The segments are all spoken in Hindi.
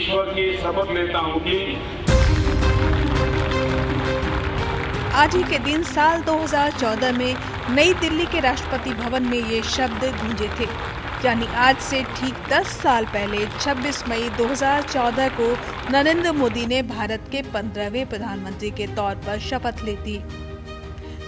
ईश्वर की शपथ लेता हूं कि आज ही के दिन साल 2014 में नई दिल्ली के राष्ट्रपति भवन में ये शब्द गूंजे थे। यानी आज से ठीक 10 साल पहले 26 मई 2014 को नरेंद्र मोदी ने भारत के 15वें प्रधानमंत्री के तौर पर शपथ ली थी।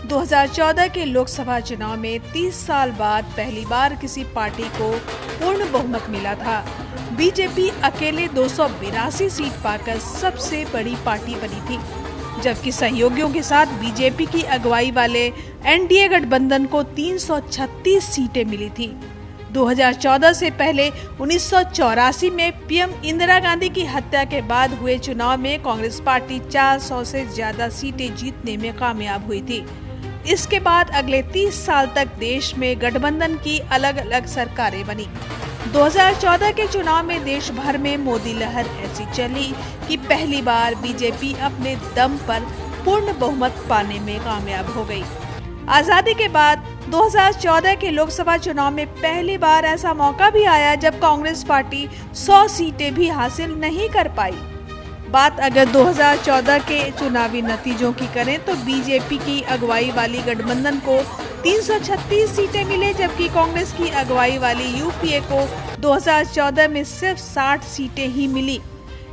2014 के लोकसभा चुनाव में 30 साल बाद पहली बार किसी पार्टी को पूर्ण बहुमत मिला था। बीजेपी अकेले 282 सीट पाकर सबसे बड़ी पार्टी बनी थी, जबकि सहयोगियों के साथ बीजेपी की अगुवाई वाले एनडीए गठबंधन को 336 सीटें मिली थी। 2014 से पहले 1984 में पीएम इंदिरा गांधी की हत्या के बाद हुए चुनाव में कांग्रेस पार्टी 400 से ज्यादा सीटें जीतने में कामयाब हुई थी। इसके बाद अगले 30 साल तक देश में गठबंधन की अलग अलग सरकारें बनी। 2014 के चुनाव में देश भर में मोदी लहर ऐसी चली कि पहली बार बीजेपी अपने दम पर पूर्ण बहुमत पाने में कामयाब हो गई। आजादी के बाद 2014 के लोकसभा चुनाव में पहली बार ऐसा मौका भी आया जब कांग्रेस पार्टी 100 सीटें भी हासिल नहीं कर पाई। बात अगर 2014 के चुनावी नतीजों की करें तो बीजेपी की अगुवाई वाली गठबंधन को 336 सीटें मिले, जबकि कांग्रेस की अगुवाई वाली यूपीए को 2014 में सिर्फ 60 सीटें ही मिली।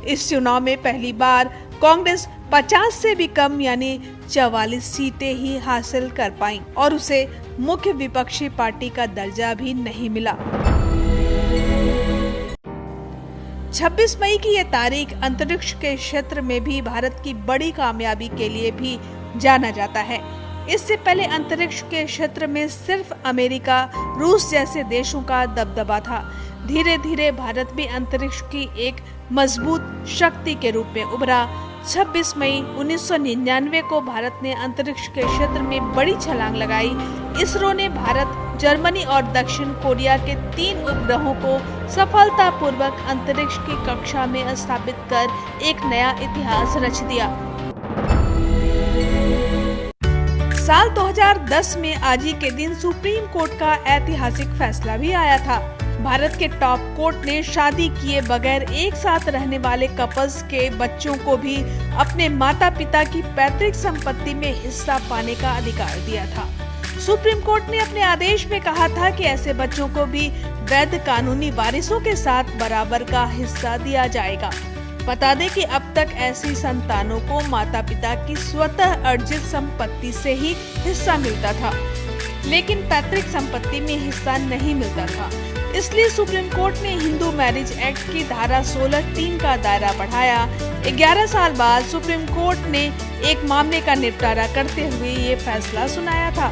इस चुनाव में पहली बार कांग्रेस 50 से भी कम यानी 44 सीटें ही हासिल कर पाई और उसे मुख्य विपक्षी पार्टी का दर्जा भी नहीं मिला। 26 मई की ये तारीख अंतरिक्ष के क्षेत्र में भी भारत की बड़ी कामयाबी के लिए भी जाना जाता है। इससे पहले अंतरिक्ष के क्षेत्र में सिर्फ अमेरिका, रूस जैसे देशों का दबदबा था। धीरे धीरे भारत भी अंतरिक्ष की एक मजबूत शक्ति के रूप में उभरा। 26 मई 1999 को भारत ने अंतरिक्ष के क्षेत्र में बड़ी छलांग लगाई। इसरो ने भारत, जर्मनी और दक्षिण कोरिया के 3 उपग्रहों को सफलतापूर्वक अंतरिक्ष की कक्षा में स्थापित कर एक नया इतिहास रच दिया। साल 2010 में आज ही के दिन सुप्रीम कोर्ट का ऐतिहासिक फैसला भी आया था। भारत के टॉप कोर्ट ने शादी किए बगैर एक साथ रहने वाले कपल्स के बच्चों को भी अपने माता पिता की पैतृक संपत्ति में हिस्सा पाने का अधिकार दिया था। सुप्रीम कोर्ट ने अपने आदेश में कहा था कि ऐसे बच्चों को भी वैध कानूनी वारिसों के साथ बराबर का हिस्सा दिया जाएगा। बता दें कि अब तक ऐसी संतानों को माता पिता की स्वतः अर्जित संपत्ति से ही हिस्सा मिलता था, लेकिन पैतृक संपत्ति में हिस्सा नहीं मिलता था। इसलिए सुप्रीम कोर्ट ने हिंदू मैरिज एक्ट की धारा 16(3) का दायरा बढ़ाया। 11 साल बाद सुप्रीम कोर्ट ने एक मामले का निपटारा करते हुए ये फैसला सुनाया था।